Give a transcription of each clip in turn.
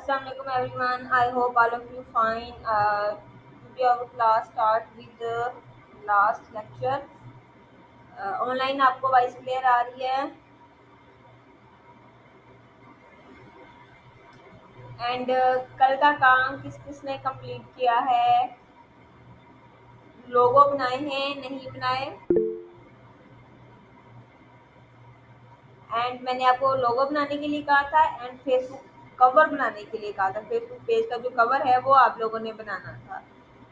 Assalamualaikum everyone. I hope all of you fine. Today our class start with the last lecture. Online आपको voice clear आ रही है and कल का काम किस किसने कंप्लीट किया है, लोगो बनाए हैं नहीं बनाए। एंड मैंने आपको लोगो बनाने के लिए कहा था एंड फेसबुक कवर बनाने के लिए कहा था। फेसबुक पेज का जो कवर है वो आप लोगों ने बनाना था।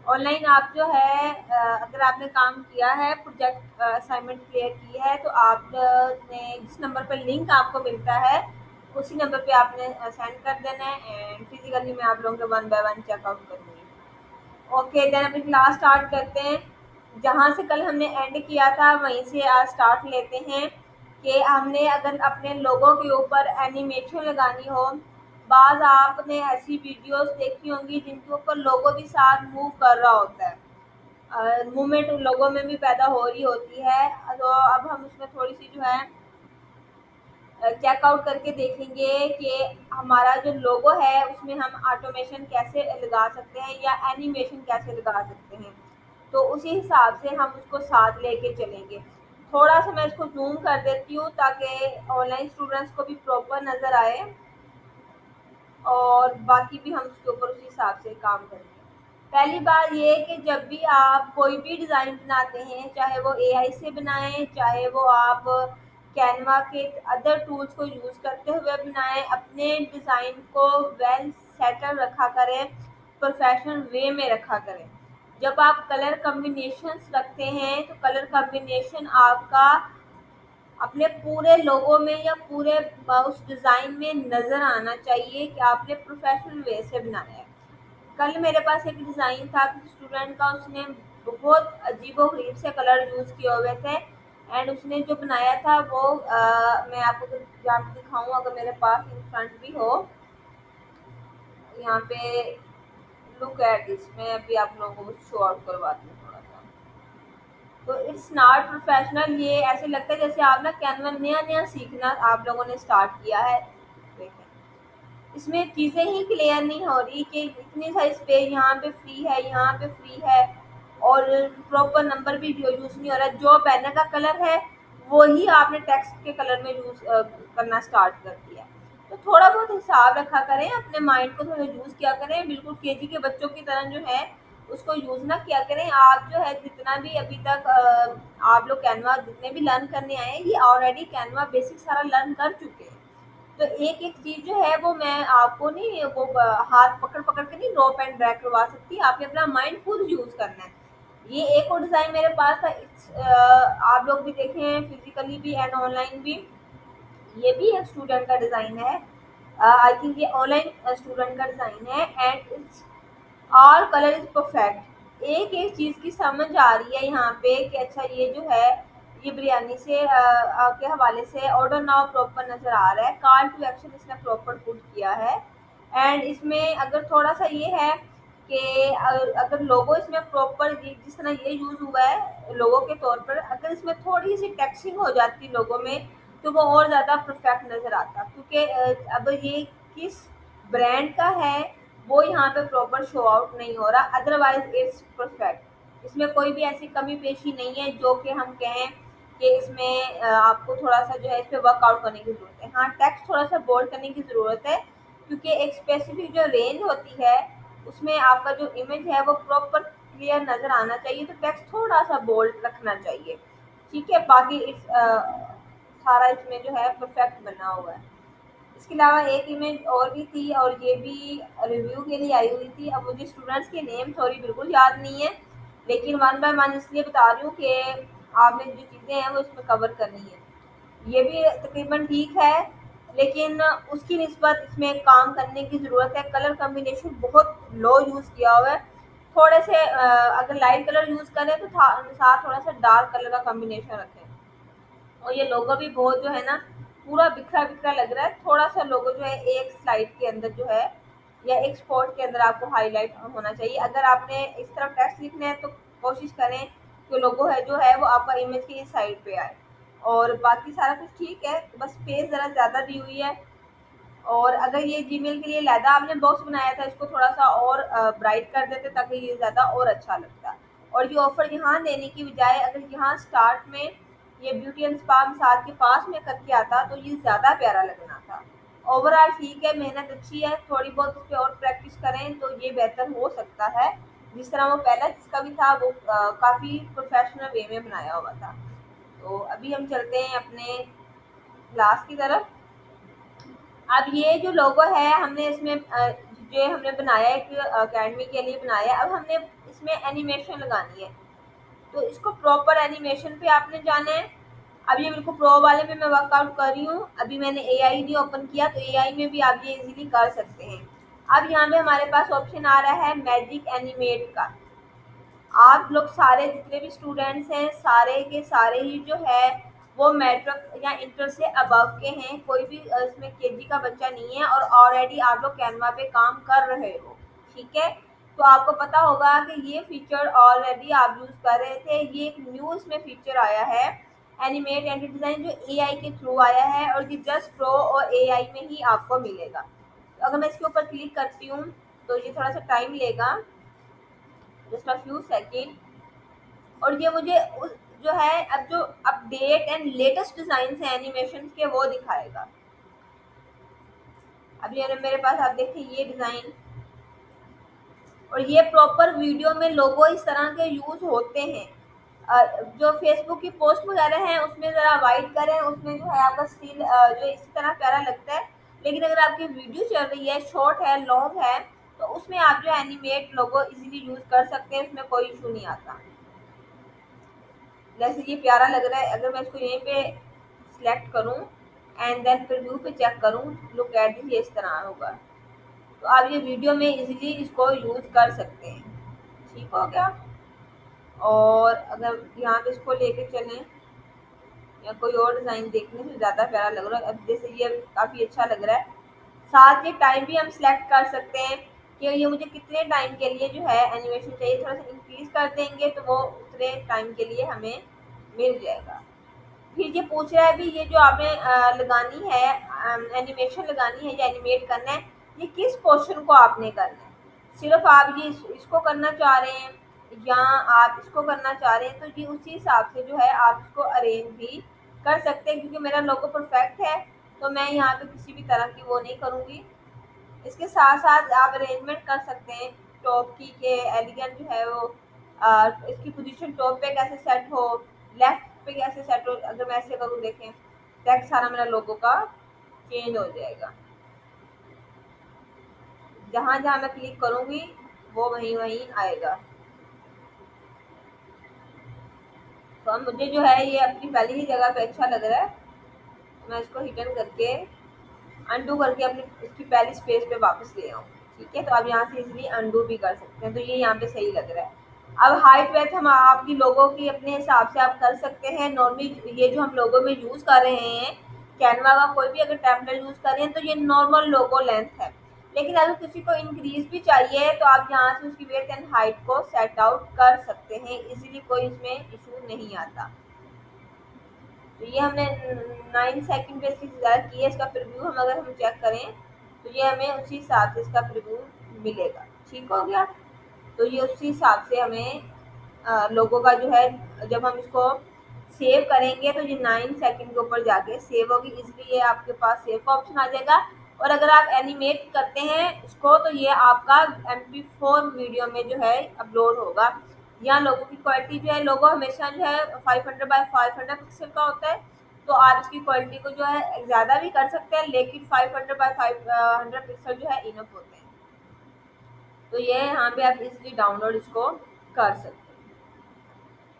ऑनलाइन आप जो है अगर आपने काम किया है, प्रोजेक्ट असाइनमेंट क्लियर की है, तो आपने जिस नंबर पर लिंक आपको मिलता है उसी नंबर पे आपने सेंड कर देना है एंड फिजिकली मैं आप लोगों के 1 बाय 1 चेकआउट करूँगी। ओके, देन अपनी क्लास स्टार्ट करते हैं। जहाँ से कल हमने एंड किया था वहीं से आज स्टार्ट लेते हैं कि हमने अगर अपने लोगों के ऊपर एनिमेशन लगानी हो। बाज़ आपने ऐसी वीडियोस देखी होंगी जिनके ऊपर लोगो भी साथ मूव कर रहा होता है, मूवमेंट लोगों में भी पैदा हो रही होती है। तो अब हम उसमें थोड़ी सी जो है चेकआउट करके देखेंगे कि हमारा जो लोगो है उसमें हम ऑटोमेशन कैसे लगा सकते हैं या एनिमेशन कैसे लगा सकते हैं। तो उसी हिसाब से हम उसको साथ लेके चलेंगे। थोड़ा सा मैं इसको जूम कर देती हूँ ताकि ऑनलाइन स्टूडेंट्स को भी प्रॉपर नज़र आए और बाकी भी हम उसके ऊपर उसी हिसाब से काम करेंगे। पहली बात ये कि जब भी आप कोई भी डिज़ाइन बनाते हैं, चाहे वो एआई से बनाएं, चाहे वो आप कैनवा के अदर टूल्स को यूज़ करते हुए बनाएं, अपने डिज़ाइन को वेल सेटल रखा करें, प्रोफेशनल वे में रखा करें। जब आप कलर कॉम्बिनेशंस रखते हैं तो कलर कॉम्बिनेशन आपका अपने पूरे लोगो में या पूरे उस डिज़ाइन में नज़र आना चाहिए कि आपने प्रोफेशनल वे से बनाया है। कल मेरे पास एक डिज़ाइन था किसी स्टूडेंट का, उसने बहुत अजीबो-गरीब से कलर यूज़ किए हुए थे एंड उसने जो बनाया था वो मैं आपको यहाँ पे दिखाऊँ, अगर मेरे पास इन फ्रंट भी हो, यहाँ पे लुक एट दिस। मैं अभी आप लोगों को शो आउट करवाती हूँ थोड़ा सा। तो इट्स नॉट प्रोफेशनल। ये ऐसे लगता है जैसे आप ना कैनवा नया-नया सीखना आप लोगों ने स्टार्ट किया है। देखें, इसमें चीज़ें ही क्लियर नहीं हो रही कि इतनी सारी स्पेस यहाँ पे फ्री है, यहाँ पे फ्री है और प्रॉपर नंबर भी यूज़ नहीं हो रहा है। जो बैनर का कलर है वही आपने टेक्स्ट के कलर में यूज़ करना स्टार्ट कर दिया। तो थोड़ा बहुत हिसाब रखा करें, अपने माइंड को थोड़ा यूज़ किया करें। बिल्कुल केजी के बच्चों की तरह जो है उसको यूज़ ना किया करें। आप जो है जितना भी अभी तक आप लोग कैनवा जितने भी लर्न करने आए हैं, ये ऑलरेडी कैनवा बेसिक सारा लर्न कर चुके हैं। तो एक-एक चीज़ जो है वो मैं आपको नहीं वो हाथ पकड़-पकड़ के नहीं ड्रॉप एंड ड्रैग करवा सकती। आपने अपना माइंड खुद यूज़ करना है। ये एक और डिज़ाइन मेरे पास था। आप लोग भी देखें हैं फिज़िकली भी एंड ऑनलाइन भी। ये भी एक स्टूडेंट का डिज़ाइन है। आई थिंक ये ऑनलाइन स्टूडेंट का डिज़ाइन है and it's all colour is perfect. एक-एक चीज़ की समझ आ रही है यहाँ पे कि अच्छा ये जो है ये बिरयानी से के हवाले से ऑर्डर नाउ प्रॉपर नज़र आ रहा है। कॉल टू एक्शन इसने प्रॉपर पुट किया है एंड इसमें अगर थोड़ा-सा ये है कि अगर लोगो इसमें प्रॉपर जिस तरह ये यूज़ हुआ है लोगो के तौर पर, अगर इसमें थोड़ी-सी टेक्स्टिंग हो जाती लोगो में तो वो और ज़्यादा परफेक्ट नज़र आता। क्योंकि अब ये किस ब्रांड का है वो यहाँ पे प्रॉपर शो आउट नहीं हो रहा, अदरवाइज इट्स परफेक्ट। इसमें कोई भी ऐसी कमी पेशी नहीं है जो कि हम कहें कि इसमें आपको थोड़ा सा जो है इस पर वर्कआउट करने की ज़रूरत है। हाँ, टेक्स्ट थोड़ा सा बोल्ड करने की ज़रूरत है क्योंकि एक स्पेसिफिक जो रेंज होती है उसमें आपका जो इमेज है वो प्रॉपर क्लियर नज़र आना चाहिए, तो टेक्स्ट थोड़ा सा बोल्ड रखना चाहिए। ठीक है, बाकी इट्स सारा इसमें जो है परफेक्ट बना हुआ है। इसके अलावा एक इमेज और भी थी और ये भी रिव्यू के लिए आई हुई थी। अब मुझे स्टूडेंट्स के नेम सॉरी बिल्कुल याद नहीं है, लेकिन 1 बाय 1 इसलिए बता रही हूँ कि आपने जो चीज़ें हैं वो इसमें कवर करनी है। ये भी तकरीबन ठीक है, लेकिन उसकी निस्बत इसमें काम करने की ज़रूरत है। कलर कॉम्बिनेशन बहुत लो यूज़ किया हुआ है। थोड़े से अगर लाइट कलर यूज़ करें तो साथ थोड़ा सा डार्क कलर का कॉम्बिनेशन रखें। और ये लोगो भी बहुत जो है ना पूरा बिखरा-बिखरा लग रहा है। थोड़ा-सा लोगो जो है एक स्लाइड के अंदर जो है या एक स्पॉट के अंदर आपको हाइलाइट होना चाहिए। अगर आपने इस तरफ टेक्स्ट लिखना है तो कोशिश करें कि लोगो है जो है वो आपका इमेज की इस साइड पे आए। और बाकी सारा कुछ ठीक है, बस स्पेस ज़रा ज़्यादा दी हुई है और अगर ये जीमेल के लिए लहदा आपने बॉक्स बनाया था, इसको थोड़ा सा और ब्राइट कर देते ताकि ये ज़्यादा और अच्छा लगता। और ये ऑफ़र यहाँ देने की बजाय अगर यहाँ स्टार्ट में ये ब्यूटी एंड स्पा मसाज के पास में करके आता तो ये ज़्यादा प्यारा लगना था। ओवरऑल ठीक है, मेहनत अच्छी है, थोड़ी बहुत उस पे और प्रैक्टिस करें तो ये बेहतर हो सकता है। जिस तरह वो पहला जिसका भी था वो काफ़ी प्रोफेशनल वे में बनाया हुआ था। तो अभी हम चलते हैं अपने क्लास की तरफ। अब ये जो लोगो है हमने इसमें जो हमने बनाया है एक अकेडमी के लिए बनाया है, अब हमने इसमें एनिमेशन लगानी है। तो इसको प्रॉपर एनिमेशन पे आपने जाना है। अब ये बिल्कुल प्रो वाले में मैं वर्कआउट कर रही हूँ। अभी मैंने एआई नहीं ओपन किया, तो एआई में भी आप ये इजीली कर सकते हैं। अब यहाँ पे हमारे पास ऑप्शन आ रहा है मैजिक एनिमेट का। आप लोग सारे जितने भी स्टूडेंट्स हैं सारे के सारे ही जो है वो मैट्रिक या इंटर से अबव के हैं, कोई भी इसमें केजी का बच्चा नहीं है और ऑलरेडी आप लोग कैनवा पे काम कर रहे हो, ठीक है। तो आपको पता होगा कि ये फीचर ऑलरेडी आप यूज़ कर रहे थे। ये एक न्यू इसमें फीचर आया है एनिमेट एंड डिज़ाइन, जो एआई के थ्रू आया है और ये जस्ट प्रो और एआई में ही आपको मिलेगा। तो अगर मैं इसके ऊपर क्लिक करती हूँ तो ये थोड़ा सा टाइम लेगा, जस्ट अ फ्यू सेकेंड। और ये मुझे जो है अब जो अपडेट एंड लेटेस्ट डिजाइन है एनिमेशन के वो दिखाएगा। अब ये मेरे पास आप देखिए ये डिजाइन, और ये प्रॉपर वीडियो में लोगो इस तरह के यूज होते हैं। जो फेसबुक की पोस्ट वगैरह है उसमें ज़रा वाइट करें, उसमें जो है आपका स्टिल जो इसी तरह प्यारा लगता है। लेकिन अगर आपकी वीडियो चल रही है, शॉर्ट है, लॉन्ग है, तो उसमें आप जो एनिमेट लोगो इजीली यूज कर सकते हैं, उसमें कोई इशू नहीं आता। जैसे ये प्यारा लग रहा है, अगर मैं इसको यहीं पे सिलेक्ट करूं एंड देन प्रीव्यू पे चेक करूं, लुक एट दिस, ये इस तरह होगा। तो आप ये वीडियो में इजीली इसको यूज कर सकते हैं, ठीक हो गया। और अगर यहाँ पे इसको लेके चलें या कोई और डिज़ाइन देखने से ज़्यादा प्यारा लग रहा है, अब जैसे ये काफ़ी अच्छा लग रहा है। साथ ही टाइम भी हम सिलेक्ट कर सकते हैं कि ये मुझे कितने टाइम के लिए जो है एनिमेशन चाहिए, थोड़ा सा इंक्रीज कर देंगे तो वो उतने टाइम के लिए हमें मिल जाएगा। फिर ये पूछ रहा है भी ये जो आपने लगानी है एनिमेशन लगानी है या एनिमेट करना है, ये किस पोर्शन को आपने करना है। सिर्फ आप ये इसको करना चाह रहे हैं या आप इसको करना चाह रहे हैं, तो ये उसी हिसाब से जो है आप इसको अरेंज भी कर सकते हैं। क्योंकि मेरा लोगो परफेक्ट है तो मैं यहाँ पे किसी भी तरह की वो नहीं करूँगी। इसके साथ साथ आप अरेंजमेंट कर सकते हैं टॉप की के एलिगेंट जो है वो इसकी पोजीशन टॉप पे कैसे सेट हो, लेफ्ट पे कैसे सेट हो। अगर मैं ऐसे करूँ देखें, टेक्स्ट सारा मेरा लोगो का चेंज हो जाएगा। जहाँ जहाँ मैं क्लिक करूँगी वो वहीं वहीं आएगा। तो अब मुझे जो है ये अपनी पहली ही जगह पे अच्छा लग रहा है, तो मैं इसको हिडन करके अनडू करके अपनी इसकी पहली स्पेस पे वापस ले आऊँ, ठीक है। तो अब यहाँ से इजीली अनडू भी कर सकते हैं, तो ये यहाँ पे सही लग रहा है। अब हाइट वेथ हम आपकी लोगों की अपने हिसाब से आप कर सकते हैं। नॉर्मली ये जो हम लोगों में यूज़ कर रहे हैं कैनवा का कोई भी अगर टेम्पलेट यूज़ कर रहे हैं तो ये नॉर्मल लोगो लेंथ है। लेकिन अगर किसी को इंक्रीज भी चाहिए तो आप यहाँ से उसकी वेथ एंड हाइट को सेट आउट कर सकते हैं इजीली, कोई इसमें इशू नहीं आता। तो ये हमने 9 सेकंड पे इसकी ज़्यादा की है। इसका प्रीव्यू हम अगर हम चेक करें तो ये हमें उसी हिसाब से इसका प्रीव्यू मिलेगा, ठीक हो गया। तो ये उसी हिसाब से हमें लोगों का जो है जब हम इसको सेव करेंगे तो ये 9 सेकंड के ऊपर जाके सेव होगी, इसलिए ये आपके पास सेव का ऑप्शन आ जाएगा। और अगर आप एनिमेट करते हैं इसको तो ये आपका MP4 वीडियो में जो है अपलोड होगा। यहाँ लोगों की क्वालिटी जो है, लोगो हमेशा जो है 500x500 पिक्सल का होता है। तो आप इसकी क्वालिटी को जो है ज़्यादा भी कर सकते हैं, लेकिन 500x500 पिक्सल जो है इनफ होते हैं। तो ये यहाँ पे आप इजीली डाउनलोड इसको कर सकते हैं।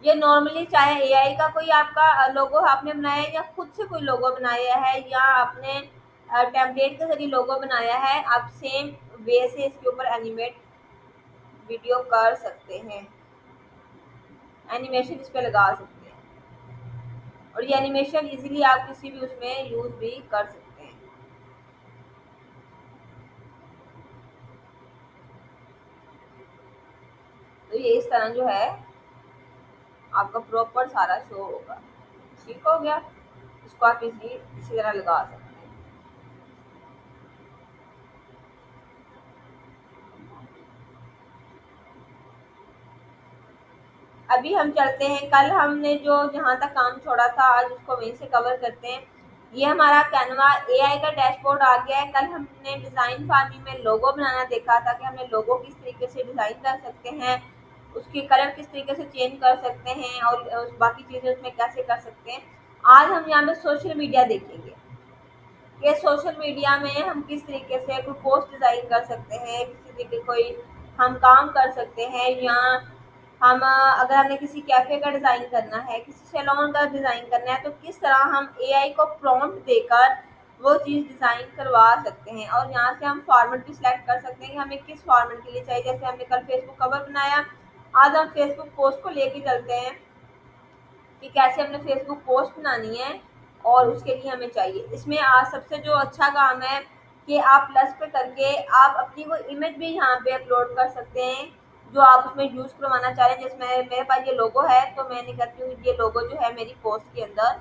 ये नॉर्मली चाहे एआई का कोई आपका लोगो आपने बनाया है या खुद से कोई लोगो बनाया है या आपने टेम्पलेट के जरिए लोगो बनाया है, आप सेम वे से इसके ऊपर एनिमेट वीडियो कर सकते हैं, एनिमेशन इस पे लगा सकते हैं। और ये एनिमेशन इजीली आप किसी भी उसमें यूज भी कर सकते हैं। तो ये इस तरह जो है आपका प्रॉपर सारा शो होगा, ठीक हो गया। इसको आप इसी तरह लगा सकते हैं। अभी हम चलते हैं, कल हमने जो जहाँ तक काम छोड़ा था आज उसको वहीं से कवर करते हैं। ये हमारा कैनवा एआई का डैशबोर्ड आ गया है। कल हमने डिज़ाइन फार्मिंग में लोगो बनाना देखा था कि हमें लोगो किस तरीके से डिज़ाइन कर सकते हैं, उसके कलर किस तरीके से चेंज कर सकते हैं और बाकी चीज़ें उसमें कैसे कर सकते हैं। आज हम यहाँ पे सोशल मीडिया देखेंगे कि सोशल मीडिया में हम किस तरीके से कोई पोस्ट डिज़ाइन कर सकते हैं, किसी तरीके कोई हम काम कर सकते हैं, या हम अगर हमें किसी कैफ़े का डिज़ाइन करना है, किसी सैलून का डिज़ाइन करना है, तो किस तरह हम एआई को प्रॉम्प्ट देकर वो चीज़ डिज़ाइन करवा सकते हैं। और यहाँ से हम फॉर्मेट भी सिलेक्ट कर सकते हैं कि हमें किस फॉर्मेट के लिए चाहिए। जैसे हमने कल फेसबुक कवर बनाया, आज हम फेसबुक पोस्ट को लेके चलते हैं कि कैसे हमने फेसबुक पोस्ट बनानी है और उसके लिए हमें चाहिए। इसमें आज सबसे जो अच्छा काम है कि आप प्लस पे करके आप अपनी वो इमेज भी यहाँ पे अपलोड कर सकते हैं जो आप उसमें यूज़ करवाना चाह रहे हैं। जिसमें मेरे पास ये लोगो है तो मैंने कहती हूँ ये लोगो जो है मेरी पोस्ट के अंदर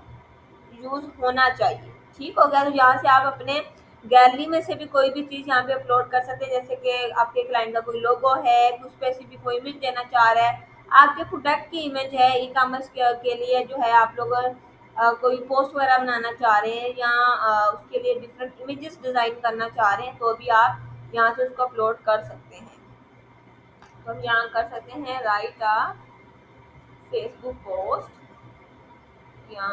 यूज़ होना चाहिए। ठीक हो गया, तो यहाँ से आप अपने गैलरी में से भी कोई भी चीज़ यहाँ पे अपलोड कर सकते हैं। जैसे कि आपके क्लाइंट का कोई लोगो है, कुछ स्पेसिफिक कोई इमेज देना चाह रहा है, आपके प्रोडक्ट की इमेज है, ई कॉमर्स के लिए जो है आप लोग कोई पोस्ट वगैरह बनाना चाह रहे हैं या उसके लिए डिफरेंट इमेजेस डिज़ाइन करना चाह रहे हैं तो भी आप यहाँ से उसको अपलोड कर सकते हैं। तो हम यहाँ कर सकते हैं राइट अ फेसबुक पोस्ट, या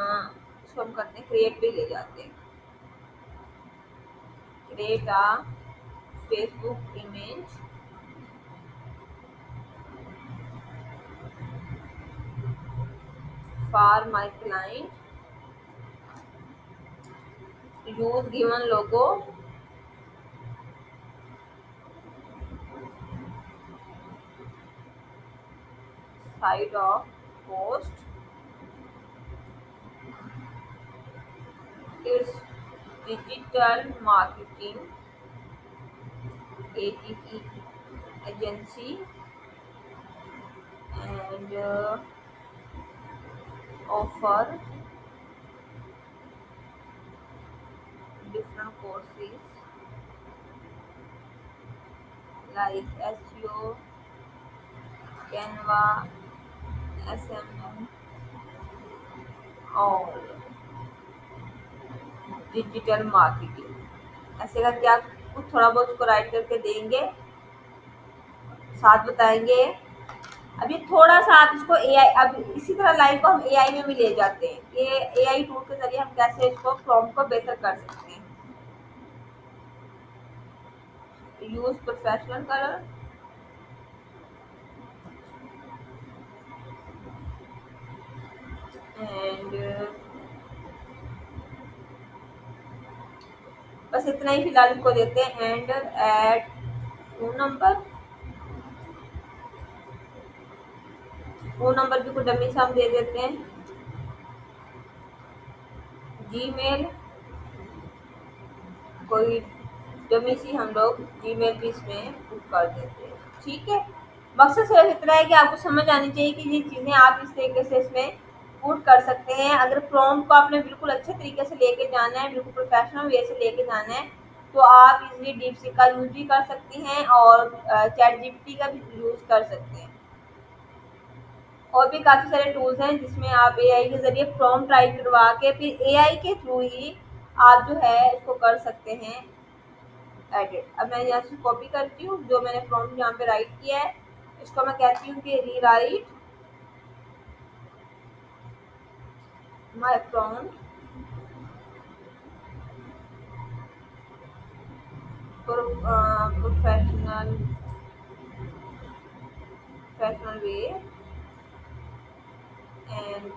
इसको हम करते हैं क्रिएट पे ले जाते हैं, create a Facebook image for my client, use given logo, side of post, it's digital marketing ATE agency and offer different courses like SEO, Canva, SMM और डिजिटल मार्केटिंग। ऐसे करके आप कुछ थोड़ा बहुत उसको राइट करके देंगे, साथ बताएंगे। अब ये थोड़ा सा आप इसको एआई, अब इसी तरह लाइव को हम एआई में भी ले जाते हैं कि एआई टूल के जरिए हम कैसे इसको प्रॉम्प्ट को बेहतर कर सकते हैं। यूज प्रोफेशनल कलर, एंड बस इतना ही फिलहाल इसको देते हैं। And add phone number, phone number भी कुछ डमी सा हम दे देते हैं। जीमेल कोई डमी सी हम लोग जीमेल भी इसमें पुट कर देते हैं। ठीक है, मकसद सिर्फ इतना है कि आपको समझ आनी चाहिए कि ये चीज़ें आप इस तरीके से इसमें पुट कर सकते हैं। अगर प्रॉम्प्ट को आपने बिल्कुल अच्छे तरीके से लेके जाना है, बिल्कुल प्रोफेशनल वे से लेके जाना है, तो आप इजीली डीपसीक का यूज़ भी कर सकती हैं और चैट जीपीटी का भी यूज़ कर सकते हैं। और भी काफ़ी सारे टूल्स हैं जिसमें आप एआई के ज़रिए प्रॉम्प्ट राइट करवा के फिर एआई के थ्रू ही आप जो है इसको कर सकते हैं एडिट। अब मैं यहाँ से कॉपी करती हूँ जो मैंने प्रॉम्प्ट यहाँ पे राइट किया है, इसको मैं कहती हूँ कि rewrite my prompt professional way and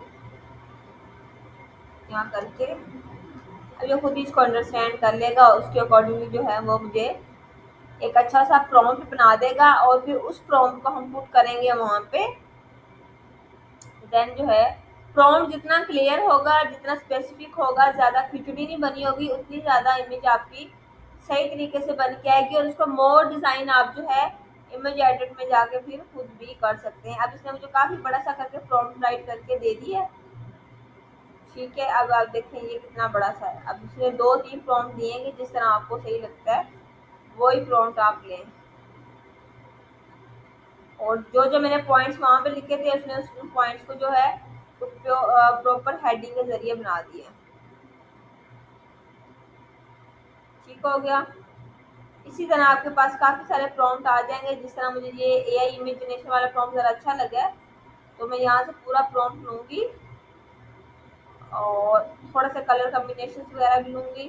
यहाँ करके अब ये खुद ही इसको अंडरस्टैंड कर लेगा, उसके अकॉर्डिंगली जो है वो मुझे एक अच्छा सा प्रॉम्प्ट बना देगा और फिर उस प्रॉम्प्ट को हम पुट करेंगे वहाँ पे। देन जो है प्रॉम्प्ट जितना क्लियर होगा, जितना स्पेसिफिक होगा, ज़्यादा खिचड़ी नहीं बनी होगी, उतनी ज़्यादा इमेज आपकी सही तरीके से बन के आएगी और उसको मोर डिज़ाइन आप जो है इमेज एडिट में जाके फिर खुद भी कर सकते हैं। अब इसने मुझे काफ़ी बड़ा सा करके प्रॉम्प्ट राइट करके दे दिया है। ठीक है, अब आप देखें ये कितना बड़ा सा है। अब इसने 2-3 प्रॉम्प्ट दिए हैं कि जिस तरह आपको सही लगता है वही प्रॉम्प्ट आप लें। और जो जो मैंने पॉइंट्स वहाँ पे लिखे थे उसने उन पॉइंट्स को जो है प्रॉपर हेडिंग के जरिए बना दिए। ठीक हो गया। इसी तरह आपके पास काफ़ी सारे प्रॉम्प्ट आ जाएंगे। जिस तरह मुझे ये एआई इमेजिनेशन वाला प्रॉम्प्ट ज़रा अच्छा लगा है, तो मैं यहाँ से पूरा प्रॉम्प्ट लूँगी और थोड़ा सा कलर कम्बिनेशन वगैरह भी लूँगी,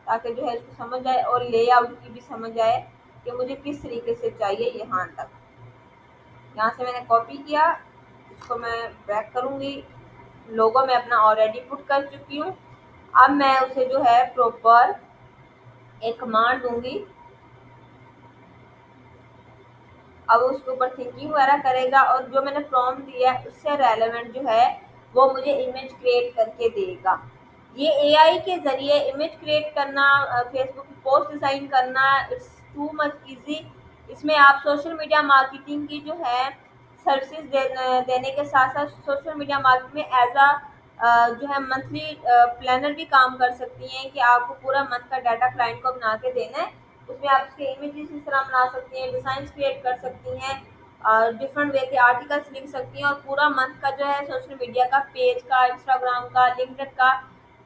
ताकि जो है इसको समझ आए और लेआउट की भी समझ आए कि मुझे किस तरीके से चाहिए यहाँ तक। यहाँ से मैंने कॉपी किया, इसको मैं बैक करूँगी। लोगो मैं अपना ऑलरेडी पुट कर चुकी हूँ। अब मैं उसे जो है प्रॉपर एक कमांड दूंगी। अब उसके ऊपर थिंकिंग वगैरह करेगा और जो मैंने प्रॉम्प्ट दिया है उससे रेलेवेंट जो है वो मुझे इमेज क्रिएट करके देगा। ये एआई के ज़रिए इमेज क्रिएट करना, फेसबुक की पोस्ट डिज़ाइन करना, इट्स टू मच इजी। इसमें आप सोशल मीडिया मार्केटिंग की जो है सर्विसेज देने के साथ साथ सोशल मीडिया मार्केट में एज जो है मंथली प्लानर भी काम कर सकती हैं कि आपको पूरा मंथ का डाटा क्लाइंट को बना के देना है। उसमें आप उसके इमेजेस इस तरह बना सकती हैं, डिज़ाइन क्रिएट कर सकती हैं, डिफरेंट वे के आर्टिकल्स लिख सकती हैं और पूरा मंथ का जो है सोशल मीडिया का, पेज का, इंस्टाग्राम का, लिंक्डइन का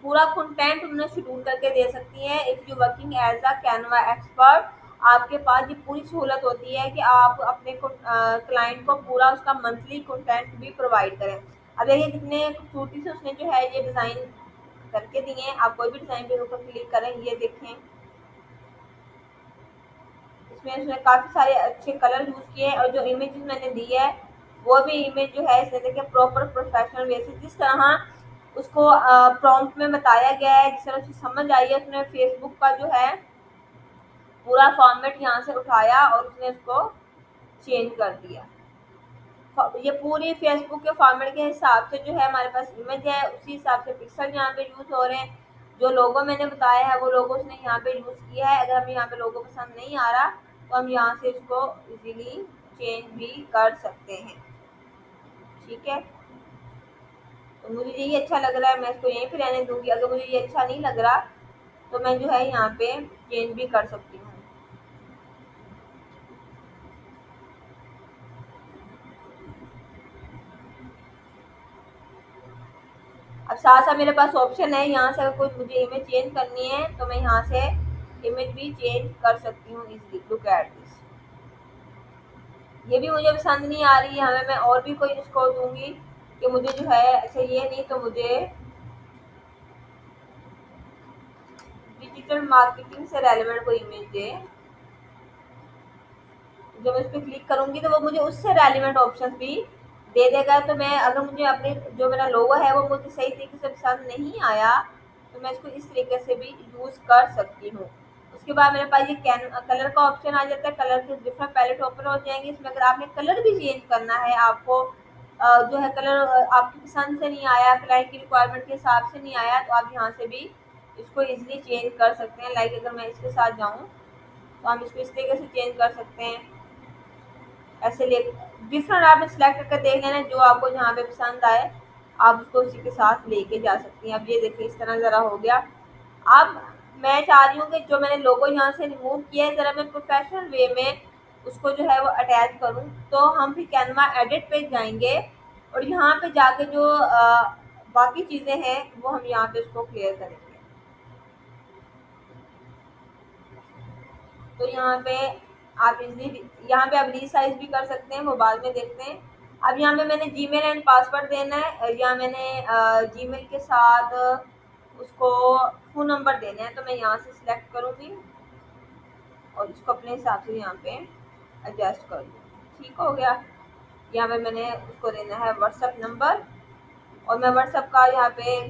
पूरा कंटेंट उन्हें शेड्यूल करके दे सकती हैं। If you working as a Canva expert, आपके पास ये पूरी सहूलत होती है कि आप अपने क्लाइंट को पूरा उसका मंथली कंटेंट भी प्रोवाइड करें। अब देखिए कितने खूबसूरती से उसने जो है ये डिज़ाइन करके दिए हैं। आप कोई भी डिज़ाइन के ऊपर क्लिक करें, ये देखें इसमें उसने काफ़ी सारे अच्छे कलर यूज़ किए हैं और जो इमेज मैंने दी है वो भी इमेज जो है इसने देखिए प्रॉपर प्रोफेशनल वे से जिस तरह उसको प्रॉम्प्ट में बताया गया है, जिस तरह उसे समझ आई है, उसने फेसबुक का जो है पूरा फॉर्मेट यहाँ से उठाया और उसने उसको चेंज कर दिया। ये पूरी फेसबुक के फॉर्मेट के हिसाब से जो है हमारे पास इमेज है, उसी हिसाब से पिक्सल यहाँ पे यूज़ हो रहे हैं। जो लोगो मैंने बताया है वो लोगो उसने यहाँ पे यूज़ किया है। अगर हमें यहाँ पे लोगो पसंद नहीं आ रहा तो हम यहाँ से इसको इजीली चेंज भी कर सकते हैं। ठीक है, तो मुझे यही अच्छा लग रहा है, मैं इसको यहीं पे रहने दूंगी। अगर मुझे ये अच्छा नहीं लग रहा तो मैं जो है यहाँ पे चेंज भी कर सकती हूँ। अब साथ साथ मेरे पास ऑप्शन है, यहाँ से अगर कोई मुझे इमेज चेंज करनी है तो मैं यहाँ से इमेज भी चेंज कर सकती हूँ इजीली। लुक एट दिस, ये भी मुझे पसंद नहीं आ रही है, हमें मैं और भी कोई इसको दूंगी कि मुझे जो है अच्छा ये नहीं तो मुझे डिजिटल मार्केटिंग से रेलेवेंट कोई इमेज दे। जब मैं उस पर क्लिक करूंगी तो वो मुझे उससे रेलिवेंट ऑप्शन भी दे देगा। तो मैं अगर मुझे अपने जो मेरा लोगो है वो मुझे सही तरीके से पसंद नहीं आया तो मैं इसको इस तरीके से भी यूज़ कर सकती हूँ। उसके बाद मेरे पास ये कैन कलर का ऑप्शन आ जाता है। कलर के डिफरेंट पैलेट ओपन हो जाएंगे। इसमें अगर आपने कलर भी चेंज करना है, आपको जो है कलर आपकी पसंद से नहीं आया, क्लाइंट की रिक्वायरमेंट के हिसाब से नहीं आया, तो आप यहाँ से भी इसको इजीली चेंज कर सकते हैं। लाइक अगर मैं इसके साथ जाऊँ तो हम इसको इस तरीके से चेंज कर सकते हैं। ऐसे ले डिफरेंट आप सिलेक्ट करके देख लेना, जो आपको जहाँ पे पसंद आए आप उसको उसी के साथ लेके जा सकती हैं। अब ये देखिए इस तरह ज़रा हो गया। अब मैं चाह रही हूँ कि जो मैंने लोगो यहाँ से रिमूव किया है ज़रा मैं प्रोफेशनल वे में उसको जो है वो अटैच करूँ। तो हम फिर कैनवा एडिट पे जाएंगे और यहाँ पे जाके जो बाकी चीज़ें हैं वो हम यहाँ पे उसको क्लियर करेंगे। तो यहाँ पे आप इजली यहाँ पे आप रीसाइज भी कर सकते हैं, वो बाद में देखते हैं। अब यहाँ पे मैंने जीमेल एंड पासवर्ड देना है, या मैंने जीमेल के साथ उसको फ़ोन नंबर देना है। तो मैं यहाँ से सिलेक्ट करूँगी और इसको अपने हिसाब से यहाँ पे एडजस्ट कर दूँ। ठीक हो गया। यहाँ पे मैंने उसको देना है व्हाट्सएप नंबर और मैं व्हाट्सएप का यहाँ पे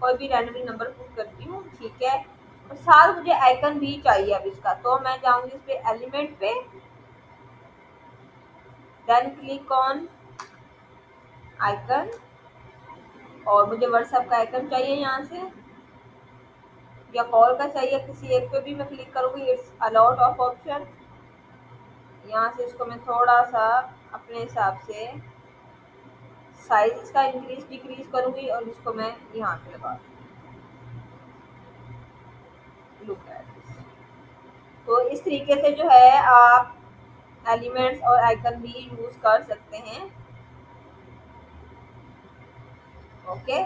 कोई भी रैंडमली नंबर पुट करती हूँ। ठीक है, और साथ मुझे आइकन भी चाहिए अब इसका, तो मैं जाऊँगी इस पे एलिमेंट पे, देन क्लिक ऑन आइकन और मुझे व्हाट्सएप का आइकन चाहिए यहाँ से या कॉल का चाहिए, किसी एक पे भी मैं क्लिक करूँगी। It's a lot of option. यहाँ से इसको मैं थोड़ा सा अपने हिसाब से साइज इसका इंक्रीज डिक्रीज करूँगी और इसको मैं यहाँ पे लगा लुक एट दिस। तो इस तरीके से जो है आप एलिमेंट्स और आइकन भी यूज कर सकते हैं। ओके।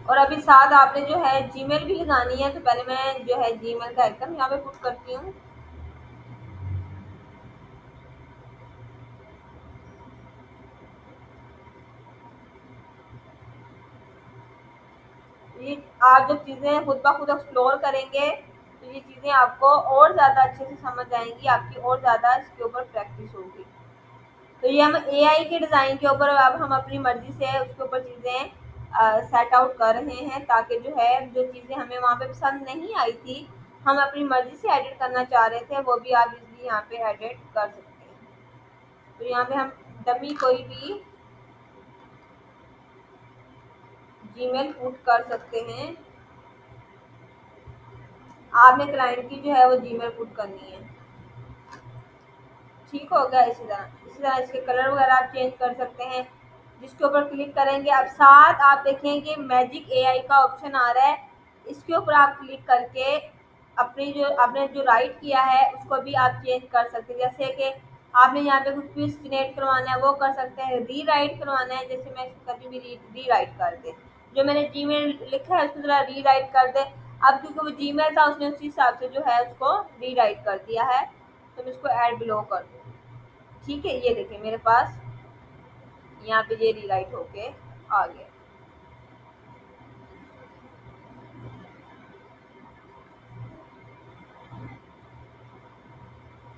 और अभी साथ आपने जो है जीमेल भी लगानी है, तो पहले मैं जो है जीमेल का आइकन यहाँ पे पुट करती हूँ। ये आप जब चीज़ें खुद ब खुद एक्सप्लोर करेंगे तो ये चीज़ें आपको और ज़्यादा अच्छे से समझ आएंगी, आपकी और ज़्यादा इसके ऊपर प्रैक्टिस होगी। तो ये हम एआई के डिज़ाइन के ऊपर अब हम अपनी मर्ज़ी से उसके ऊपर चीज़ें सेट आउट कर रहे हैं, ताकि जो है जो चीज़ें हमें वहाँ पे पसंद नहीं आई थी, हम अपनी मर्ज़ी से एडिट करना चाह रहे थे, वो भी आप इज़िली यहाँ पे एडिट कर सकते हैं। तो यहाँ पे हम डमी कोई भी जीमेल पुट कर सकते हैं। आपने क्लाइंट की जो है वो जीमेल पुट करनी है। ठीक हो गया। इसी तरह इसके कलर वगैरह आप चेंज कर सकते हैं। जिसके ऊपर क्लिक करेंगे, अब साथ आप देखेंगे मैजिक एआई का ऑप्शन आ रहा है, इसके ऊपर आप क्लिक करके अपनी जो आपने जो राइट किया है उसको भी आप चेंज कर सकते हैं। जैसे कि आपने यहाँ पे कुछ क्विज जनरेट करवाना है वो कर सकते हैं, री राइट करवाना है, जैसे मैं कभी भी री राइट कर दे, जो मैंने जीमेल लिखा है उसको जरा री राइट कर दे। अब क्योंकि वो जीमेल था उसने उसी हिसाब से जो है उसको री राइट कर दिया है, तो मैं इसको ऐड बिलो कर दूँ। ठीक है, ये देखिए मेरे पास यहाँ पे ये रीराइट होके आ गया।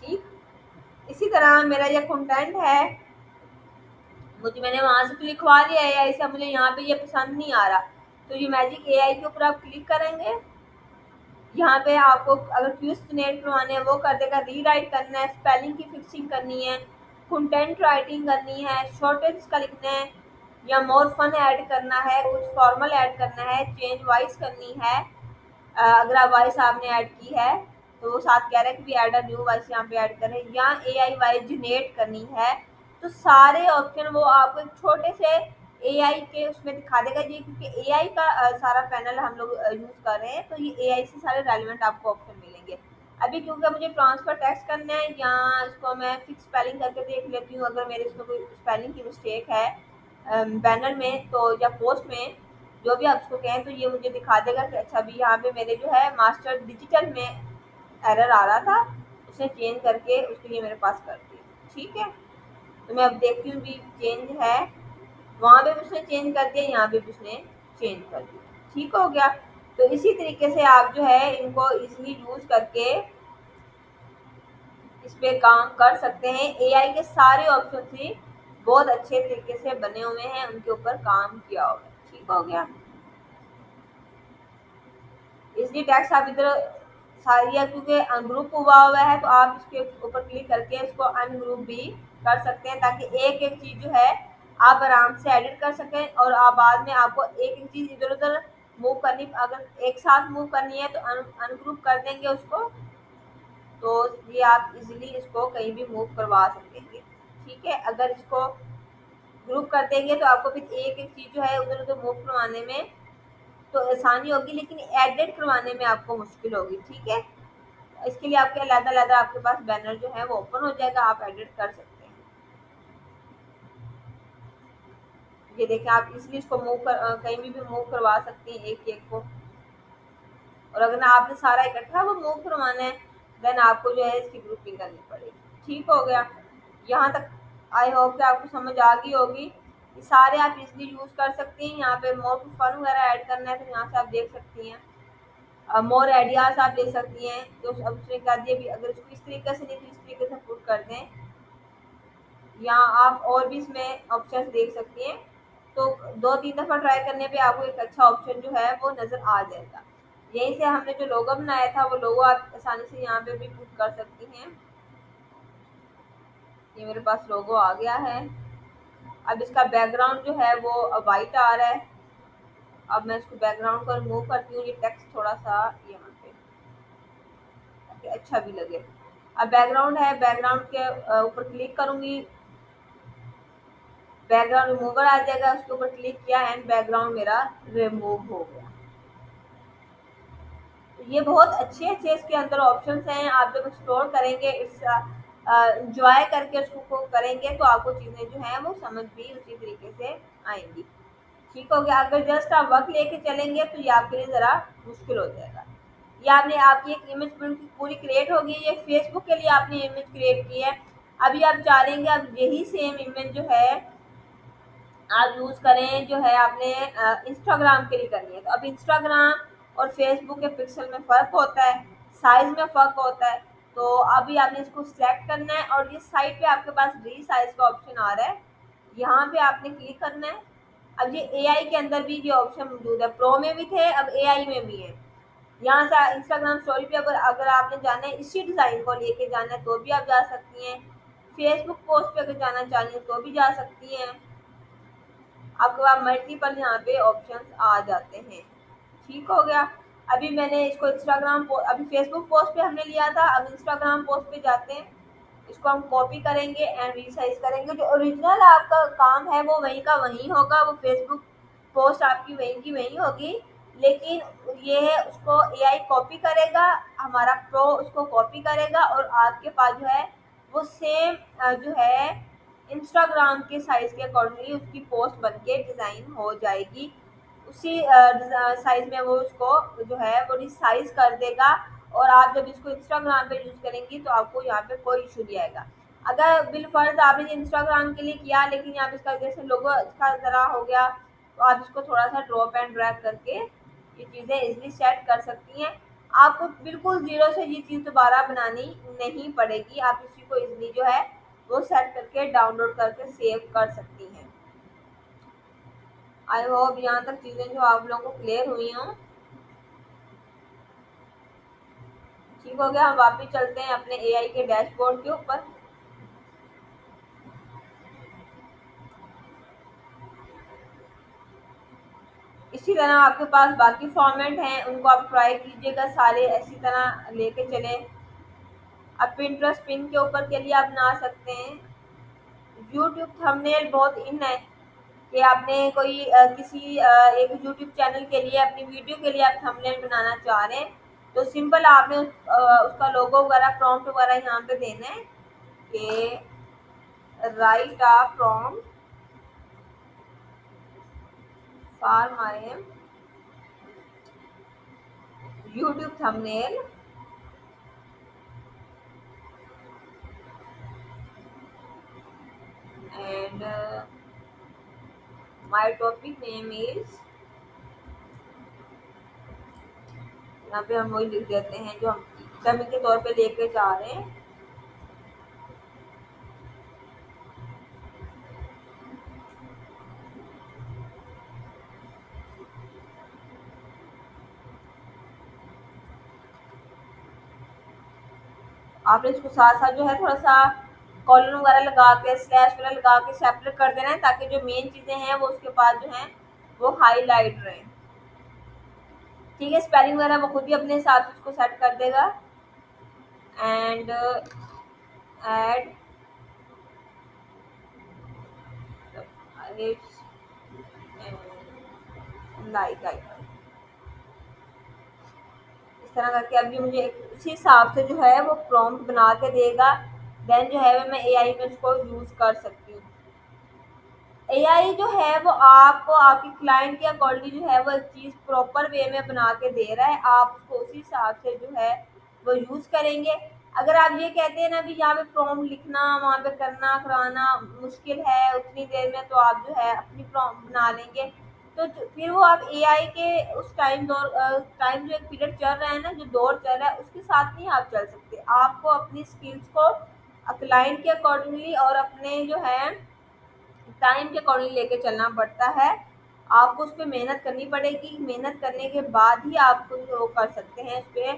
ठीक। इसी तरह मेरा ये कंटेंट है, मुझे मैंने वहां से तो लिखवा लिया है, ऐसा मुझे यहाँ पे ये पसंद नहीं आ रहा, तो ये मैजिक एआई के ऊपर आप क्लिक करेंगे। यहाँ पे आपको अगर क्यूज जनरेट करवाने हैं वो कर देगा, रीराइट करना है, स्पेलिंग की फिक्सिंग करनी है, कंटेंट राइटिंग करनी है, शॉर्टेज का लिखना है, या मोर फन ऐड करना है, कुछ फॉर्मल ऐड करना है, चेंज वॉइस करनी है। अगर आप वॉइस आपने ऐड की है तो वो साथ कह रहा है कि भी ऐड अ न्यू वॉइस यहाँ पे ऐड करें, या एआई वॉइस जनरेट करनी है, तो सारे ऑप्शन वो आपको एक छोटे से एआई के उसमें दिखा देगा। ये क्योंकि एआई का सारा पैनल हम लोग यूज कर रहे हैं, तो ये एआई से सारे रेलिवेंट आपको ऑप्शन मिलेंगे। अभी क्योंकि मुझे ट्रांसफर टेक्स्ट करना है, या इसको मैं फिक्स स्पेलिंग करके देख लेती हूँ, अगर मेरे इसमें कोई स्पेलिंग की मिस्टेक है बैनर में तो, या पोस्ट में, जो भी आप उसको कहें, तो ये मुझे दिखा देगा कि अच्छा भी यहाँ पे मेरे जो है मास्टर डिजिटल में एरर आ रहा था, उसने चेंज करके उसके लिए मेरे पास कर दिया। ठीक है, तो मैं अब देखती हूँ भी चेंज है, वहाँ पे भी उसने चेंज कर दिया, यहाँ पे भी उसने चेंज कर दिया। ठीक हो गया। तो इसी तरीके से आप जो है इनको इजीली यूज करके इस पे काम कर सकते हैं। एआई के सारे ऑप्शन ही बहुत अच्छे तरीके से बने हुए हैं, उनके ऊपर काम किया हुआ है। ठीक हो गया। इसलिए टैक्स आप इधर सारिया क्योंकि अनग्रुप हुआ है, तो आप इसके ऊपर क्लिक करके इसको अनग्रुप भी कर सकते हैं, ताकि एक एक चीज जो है आप आराम से एडिट कर सकें, और आप बाद में आपको एक एक चीज इधर उधर मूव करनी, अगर एक साथ मूव करनी है तो अनग्रुप कर देंगे उसको, तो ये आप इजीली इसको कहीं भी मूव करवा सकेंगे। ठीक है, अगर इसको ग्रुप कर देंगे तो आपको फिर एक एक चीज जो है उधर उधर मूव करवाने में तो आसानी होगी, लेकिन एडिट करवाने में आपको मुश्किल होगी। ठीक है, इसके लिए आपके अलग-अलग आपके पास बैनर जो है वो ओपन हो जाएगा, आप एडिट कर सकते हैं। ये देखें, आप इसलिए इसको कहीं भी मूव करवा सकते हैं एक एक को, और अगर आपने सारा इकट्ठा वो मूव करवाना है देन आपको जो है इसकी ग्रुपिंग करनी पड़ेगी। ठीक हो गया। यहाँ तक आई होप कि आपको समझ आ गई होगी। ये सारे आप इजीली यूज कर सकते हैं। यहाँ पे मोर फन वगैरह ऐड करना है तो यहाँ से आप देख सकती हैं, मोर आइडियाज आप ले सकती हैं, तो अब उसने कह दिया भी अगर इसको इस तरीके से नहीं तो इस तरीके से पुट कर दें, या आप और भी इसमें ऑप्शन देख सकती हैं। तो 2-3 दफ़ा ट्राई करने पे आपको एक अच्छा ऑप्शन जो है वो नज़र आ जाएगा। यहीं से हमने जो लोगो बनाया था वो लोगो आप आसानी से यहाँ पे भी पुट कर सकती हैं। ये मेरे पास लोगो आ गया है। अब इसका बैकग्राउंड जो है वो वाइट आ रहा है। अब मैं इसको बैकग्राउंड को रिमूव करती हूँ, ये टेक्स्ट थोड़ा सा यहाँ पे, ताकि अच्छा भी लगे। अब बैकग्राउंड है, बैकग्राउंड के ऊपर क्लिक करूंगी, बैकग्राउंड रिमूवर आ जाएगा, उसके ऊपर क्लिक किया एंड बैकग्राउंड मेरा रिमूव हो गया। तो ये बहुत अच्छे अच्छे इसके अंदर ऑप्शंस हैं, आप जब एक्सप्लोर करेंगे इट्स एंजॉय करके उसको करेंगे तो आपको चीज़ें जो हैं वो समझ भी उसी तरीके से आएंगी। ठीक हो गया। अगर जस्ट आप वक्त लेके चलेंगे तो ये आपके लिए ज़रा मुश्किल हो जाएगा। ये आपने आपकी एक इमेज पूरी क्रिएट होगी। ये फेसबुक के लिए आपने इमेज क्रिएट की है। अभी आप चाहेंगे अब यही सेम इमेज जो है आप यूज़ करें, जो है आपने इंस्टाग्राम के लिए करनी है। तो अब इंस्टाग्राम और फेसबुक के पिक्सल में फ़र्क होता है, साइज़ में फ़र्क होता है। तो अभी आपने इसको सिलेक्ट करना है और ये साइड पे आपके पास रीसाइज का ऑप्शन आ रहा है, यहाँ पे आपने क्लिक करना है। अब ये एआई के अंदर भी ये ऑप्शन मौजूद है, प्रो में भी थे, अब एआई में भी है। यहाँ से इंस्टाग्राम स्टोरी पे अगर अगर आपने जाना है इसी डिज़ाइन को लेके जाना है तो भी आप जा सकती हैं। फेसबुक पोस्ट पे अगर जाना चाहिए तो भी जा सकती हैं। आपके पास मल्टीपल यहाँ पे ऑप्शंस आ जाते हैं। ठीक हो गया। अभी मैंने इसको अभी फेसबुक पोस्ट पे हमने लिया था, अब इंस्टाग्राम पोस्ट पे जाते हैं। इसको हम कॉपी करेंगे एंड रीसाइज करेंगे। जो ओरिजिनल आपका काम है वो वहीं का वहीं होगा, वो फेसबुक पोस्ट आपकी वहीं की वहीं होगी, लेकिन ये है उसको एआई कॉपी करेगा, हमारा प्रो उसको कॉपी करेगा और आपके पास जो है वो सेम जो है इंस्टाग्राम के साइज के अकॉर्डिंगली उसकी पोस्ट बनके डिज़ाइन हो जाएगी। उसी साइज में वो उसको जो है वो रिसाइज कर देगा और आप जब इसको इंस्टाग्राम पे यूज़ करेंगी तो आपको यहाँ पे कोई इशू नहीं आएगा। अगर बिलफर्ज आपने इंस्टाग्राम के लिए किया लेकिन यहाँ पे इसका जैसे लोगो इसका ज़रा हो गया तो आप इसको थोड़ा सा ड्रॉप एंड ड्रैग करके ये चीज़ें इजीली सेट कर सकती हैं। आपको बिल्कुल ज़ीरो से ये चीज़ दोबारा बनानी नहीं पड़ेगी। आप इसी को इजीली जो है वो सेट करके डाउनलोड करके सेव कर सकती हैं। आई होप यहाँ तक चीज़ें जो आप लोगों को क्लियर हुई हों। ठीक हो गया। हम वापस चलते हैं अपने एआई के डैशबोर्ड के ऊपर। इसी तरह आपके पास बाकी फॉर्मेट हैं, उनको आप ट्राई कीजिएगा सारे इसी तरह लेके चले। अब पिंटरेस्ट पिन के ऊपर के लिए आप बना सकते हैं। यूट्यूब थंबनेल बहुत इन है कि आपने कोई किसी एक यूट्यूब चैनल के लिए अपनी वीडियो के लिए आप थंबनेल बनाना चाह रहे हैं तो सिंपल आपने उसका लोगो वगैरह प्रॉम्प्ट वगैरह यहाँ पे देना है कि right a prompt for my YouTube thumbnail and my topic name is, यहाँ पे हम वही लिख देते हैं जो हम डमी के तौर पे लेके जा रहे हैं। आपने इसको साथ साथ जो है थोड़ा सा कॉलन वगैरह लगा के स्लैश वगैरह लगा के सेपरेट कर देना है ताकि जो मेन चीज़ें हैं वो उसके पास जो है वो हाईलाइट रहे। ठीक है। स्पेलिंग वगैरह वो खुद ही अपने हिसाब से उसको सेट कर देगा। एंड एड लाइक आइकन इस तरह करके अभी मुझे उसी हिसाब से जो है वो प्रॉम्प्ट बना के देगा। देन जो है मैं एआई में उसको यूज़ कर सकती हूँ। एआई जो है वो आपको आपकी क्लाइंट के अकॉर्डिंग जो है वो एक चीज़ प्रॉपर वे में बना के दे रहा है, आप उसको उसी हिसाब से जो है वो यूज़ करेंगे। अगर आप ये कहते हैं ना भी यहाँ पे प्रॉम्प्ट लिखना वहाँ पे करना कराना मुश्किल है उतनी देर में, तो आप जो है अपनी प्रॉम्प्ट बना लेंगे। तो फिर वो आप एआई के उस टाइम जो एक पीरियड चल रहा है ना, जो दौर चल रहा है उसके साथ नहीं आप चल सकते। आपको अपनी स्किल्स को क्लाइंट के अकॉर्डिंगली और अपने जो है टाइम के अकॉर्डिंग लेके चलना पड़ता है। आपको उस पर मेहनत करनी पड़ेगी, मेहनत करने के बाद ही आप वो कर सकते हैं, उस पर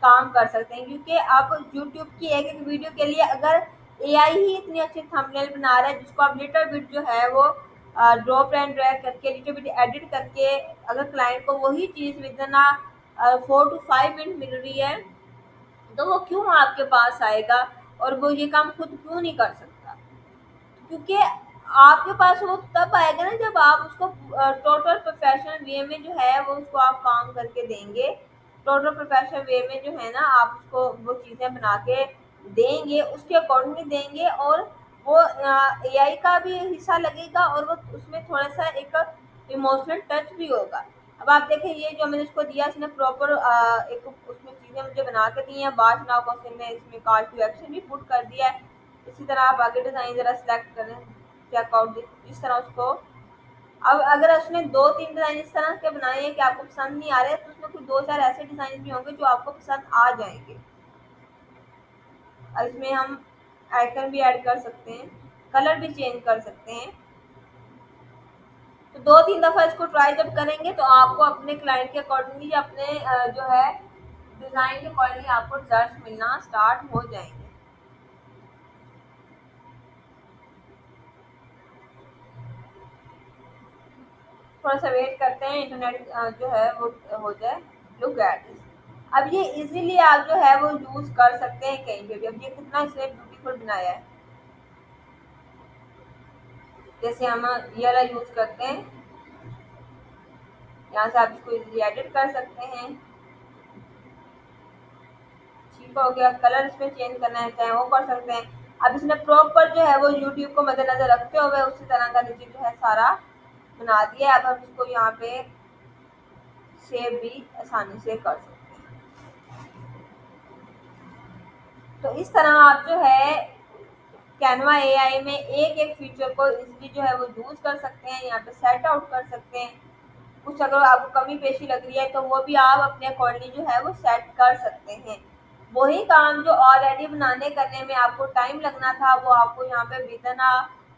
काम कर सकते हैं। क्योंकि आप यूट्यूब की एक एक वीडियो के लिए अगर एआई ही इतनी अच्छी थंबनेल बना रहा है जिसको आप लिटिल बिट जो है वो ड्रॉप एंड ड्रैग करके लिटिल बिट एडिट करके अगर क्लाइंट को वही चीज़ विद इन 4 to 5 मिनट मिल रही है तो वो क्यों आपके पास आएगा और वो ये काम खुद क्यों नहीं कर सकता। क्योंकि आपके पास वो तब आएगा ना जब आप उसको टोटल प्रोफेशनल वे में जो है वो उसको आप काम करके देंगे। टोटल प्रोफेशनल वे में जो है ना आप उसको वो चीज़ें बना के देंगे उसके अकॉर्डिंगली देंगे, और वो एआई का भी हिस्सा लगेगा और वो उसमें थोड़ा सा एक इमोशनल टच भी होगा। अब आप देखें ये जो मैंने इसको दिया इसने प्रॉपर एक उसमें चीज़ें मुझे बना के दी हैं, बाद नाउ क्वेश्चन ने इसमें कॉल टू एक्शन भी पुट कर दिया है। इसी तरह आप आगे डिज़ाइन ज़रा सेलेक्ट करें, चेकआउट जिस तरह उसको। अब अगर उसने 2-3 डिज़ाइन इस तरह के बनाए हैं कि आपको पसंद नहीं आ रहे, तो उसमें कुछ 2-4 ऐसे डिज़ाइन भी होंगे जो आपको पसंद आ जाएँगे। और इसमें हम आइकन भी ऐड कर सकते हैं, कलर भी चेंज कर सकते हैं। तो 2-3 दफ़ा इसको ट्राई जब करेंगे तो आपको अपने क्लाइंट के अकॉर्डिंगली अपने जो है डिज़ाइन के अकॉर्डिंगली आपको रिजल्ट मिलना स्टार्ट हो जाएंगे। थोड़ा सा वेट करते हैं, इंटरनेट जो है वो हो जाए। Look at this. अब ये इजीली आप जो है वो यूज़ कर सकते हैं कहीं पे भी। अब ये कितना इसने ब्यूटीफुल बनाया है। जैसे हम ये वाला यूज़ करते हैं, यहाँ से आप इसको इजीली एडिट कर सकते हैं। ठीक हो गया। कलर इसमें चेंज करना है चाहे वो कर सकते हैं। अब इसने प्रॉपर जो है वो यूट्यूब को मद्देनजर रखते हुए उसी तरह का नीचे जो है सारा बना दिया है। अब हम इसको यहाँ पे सेव भी आसानी से कर सकते हैं। तो इस तरह आप जो है कैनवा एआई में एक एक फीचर को इजीली जो है वो यूज कर सकते हैं, यहाँ पे सेट आउट कर सकते हैं। कुछ अगर आपको कमी पेशी लग रही है तो वो भी आप अपने अकॉर्डिंगली जो है वो सेट कर सकते हैं। वही काम जो ऑलरेडी बनाने करने में आपको टाइम लगना था वो आपको यहाँ पे विदिन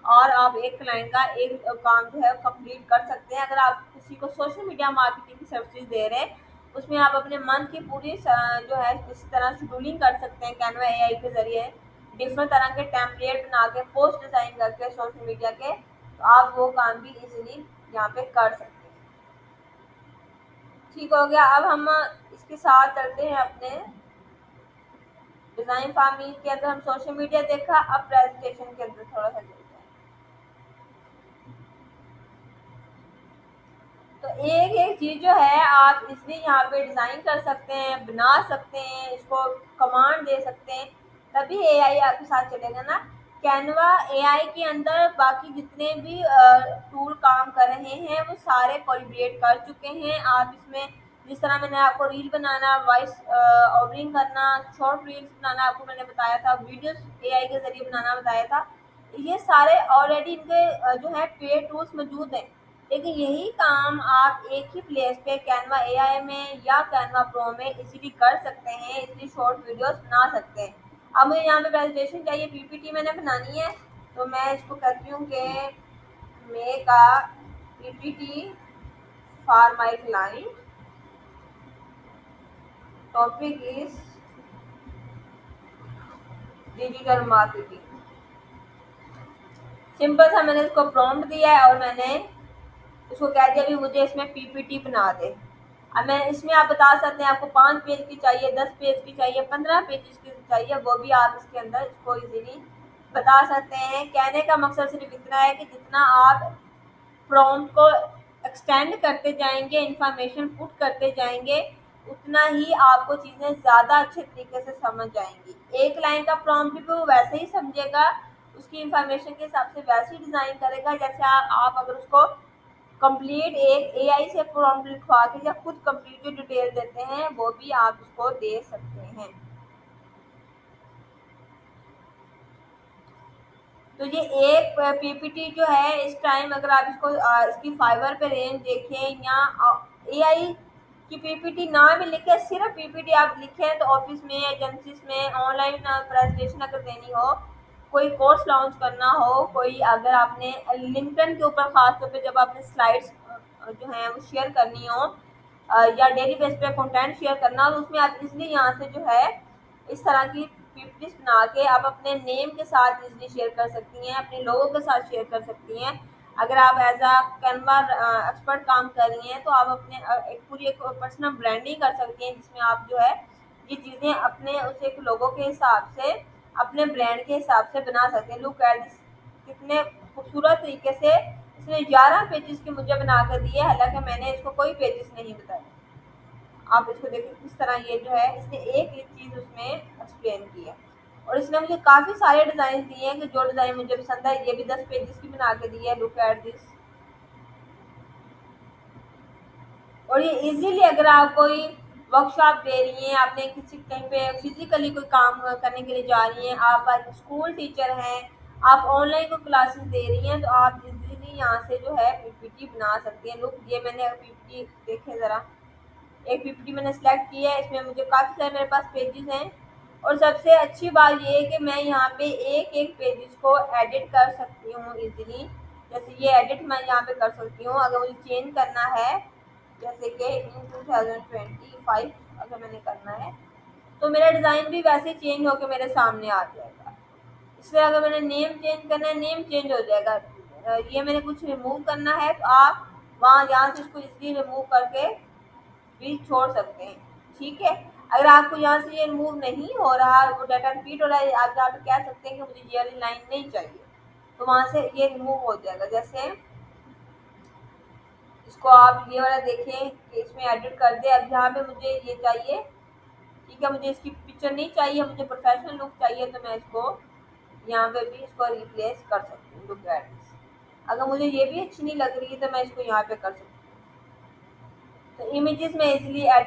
और आप एक क्लाइंट का एक काम जो है कंप्लीट कर सकते हैं। अगर आप किसी को सोशल मीडिया मार्केटिंग की सर्विसेज दे रहे हैं उसमें आप अपने मंथ की पूरी जो है इस तरह शेड्यूलिंग कर सकते हैं कैनवा एआई के जरिए। डिफरेंट तरह के टेम्पलेट बना के पोस्ट डिजाइन करके सोशल मीडिया के, तो आप वो काम भी इजीली यहाँ पे कर सकते हैं। ठीक हो गया। अब हम इसके साथ चलते हैं अपने डिजाइन फार्मिंग के अंदर। हम सोशल मीडिया देखा, अब प्रेजेंटेशन के अंदर थोड़ा सा चलते हैं। तो एक एक चीज जो है आप इसलिए यहाँ पे डिजाइन कर सकते हैं, बना सकते हैं, इसको कमांड दे सकते हैं, तभी एआई आपके साथ चलेगा ना। कैनवा एआई के अंदर बाकी जितने भी टूल काम कर रहे हैं वो सारे कोलैबोरेट कर चुके हैं। आप इसमें जिस तरह मैंने आपको रील बनाना, वॉइस ऑर्डरिंग करना, शॉर्ट रील्स बनाना आपको मैंने बताया था, वीडियोस एआई के जरिए बनाना बताया था, ये सारे ऑलरेडी इनके जो है पेड टूल्स मौजूद हैं। लेकिन यही काम आप एक ही प्लेस पे कैनवा एआई में या कैनवा प्रो में इजीली कर सकते हैं, इजीली शॉर्ट वीडियोस बना सकते हैं। अब मुझे यहाँ पे प्रेजेंटेशन चाहिए, पीपीटी मैंने बनानी है, तो मैं इसको कहती हूँ कि make a PPT for my client, topic is digital marketing. Simple सा मैंने इसको प्रॉम्प्ट दिया है और मैंने उसको कह दिया भी मुझे इसमें पीपीटी बना दे। अब मैं इसमें आप बता सकते हैं आपको 5 पेज की चाहिए, 10 पेज की चाहिए, 15 पेजेस की चाहिए, वो भी आप इसके अंदर इसको इजीली बता सकते हैं। कहने का मकसद सिर्फ इतना है कि जितना आप प्रॉम्प्ट को एक्सटेंड करते जाएंगे, इंफॉर्मेशन पुट करते जाएंगे, उतना ही आपको चीज़ें ज़्यादा अच्छे तरीके से समझ आएंगी। एक लाइन का प्रॉम्प्ट भी वो वैसे ही समझेगा, उसकी इंफॉर्मेशन के हिसाब से वैसे ही डिज़ाइन करेगा जैसे आप अगर उसको कंप्लीट एक एआई से प्रॉम्प्ट लिखवा के या खुद कंप्लीट जो डिटेल देते हैं वो भी आप उसको दे सकते हैं। तो ये एक पीपीटी जो है इस टाइम अगर आप इसको इसकी फाइवर पे रेंज देखें या एआई की पीपीटी ना भी लिखे, सिर्फ पीपीटी आप लिखें तो ऑफिस में, एजेंसीज में ऑनलाइन प्रेजेंटेशन अगर देनी हो, कोई कोर्स लॉन्च करना हो, कोई अगर आपने लिंक्डइन के ऊपर खासतौर पे जब आपने स्लाइड्स जो हैं वो शेयर करनी हो या डेली बेस पे कंटेंट शेयर करना हो, तो उसमें आप इसलिए यहाँ से जो है इस तरह की पीपीटीज बना के आप अपने नेम के साथ इजीली शेयर कर सकती हैं, अपने लोगों के साथ शेयर कर सकती हैं। अगर आप एज अ कैनवा एक्सपर्ट काम कर रही हैं तो आप अपने एक पूरी एक पर्सनल ब्रांडिंग कर सकती हैं जिसमें आप जो है ये चीज़ें अपने उस एक लोगों के हिसाब से, अपने ब्रांड के हिसाब से बना सकते हैं। लुक एट दिस, कितने खूबसूरत तरीके से इसने 11 पेजेस की मुझे बना कर दिए, हालांकि मैंने इसको कोई पेजेस नहीं बताए। आप इसको देखिए किस तरह ये जो है इसने एक एक चीज़ उसमें एक्सप्लेन की है। और इसने मुझे काफ़ी सारे डिज़ाइन दिए हैं कि जो डिज़ाइन मुझे पसंद है। ये भी 10 पेजेस की बना के दी है, लुक एट दिस। और ये इजीली अगर आप कोई वर्कशॉप दे रही हैं, आपने किसी कहीं पे फिजिकली कोई काम करने के लिए जा रही हैं, आप एक स्कूल टीचर हैं, आप ऑनलाइन कोई क्लासेस दे रही हैं, तो आप इजीली यहाँ से जो है पीपीटी बना सकती हैं। लुक, ये मैंने पीपीटी देखे ज़रा, एक पीपीटी मैंने सेलेक्ट की है, इसमें मुझे काफ़ी सारे मेरे पास पेजेस हैं। और सबसे अच्छी बात ये है कि मैं यहाँ पे एक एक पेजेस को एडिट कर सकती हूँ इजीली। जैसे ये एडिट मैं यहाँ पे कर सकती हूँ, अगर मुझे चेंज करना है, जैसे कि इन 2025 अगर मैंने करना है, तो मेरा डिज़ाइन भी वैसे चेंज होकर मेरे सामने आ जाएगा। इसलिए अगर मैंने नेम चेंज करना है, नेम चेंज हो जाएगा। ये मैंने कुछ रिमूव करना है, तो आप वहाँ यहाँ से इसको इजीली रिमूव करके भी छोड़ सकते हैं। ठीक है, अगर आपको यहाँ से ये रिमूव नहीं हो रहा, वो डाटा रिपीट हो रहा है, आप यहाँ पे कह सकते हैं कि मुझे ये वाली लाइन नहीं चाहिए, तो वहाँ से ये रिमूव हो जाएगा। जैसे इसको आप ये वाला देखें कि इसमें एडिट कर दे। अब यहाँ पे मुझे ये चाहिए, ठीक है, मुझे इसकी पिक्चर नहीं चाहिए, मुझे प्रोफेशनल लुक चाहिए, तो मैं इसको यहाँ पे भी इसको रिप्लेस कर सकती हूँ, लुक एट दिस। अगर मुझे ये भी अच्छी नहीं लग रही है, तो मैं इसको यहाँ पे कर सकती हूँ। तो इमेजेस में इजीली यहाँ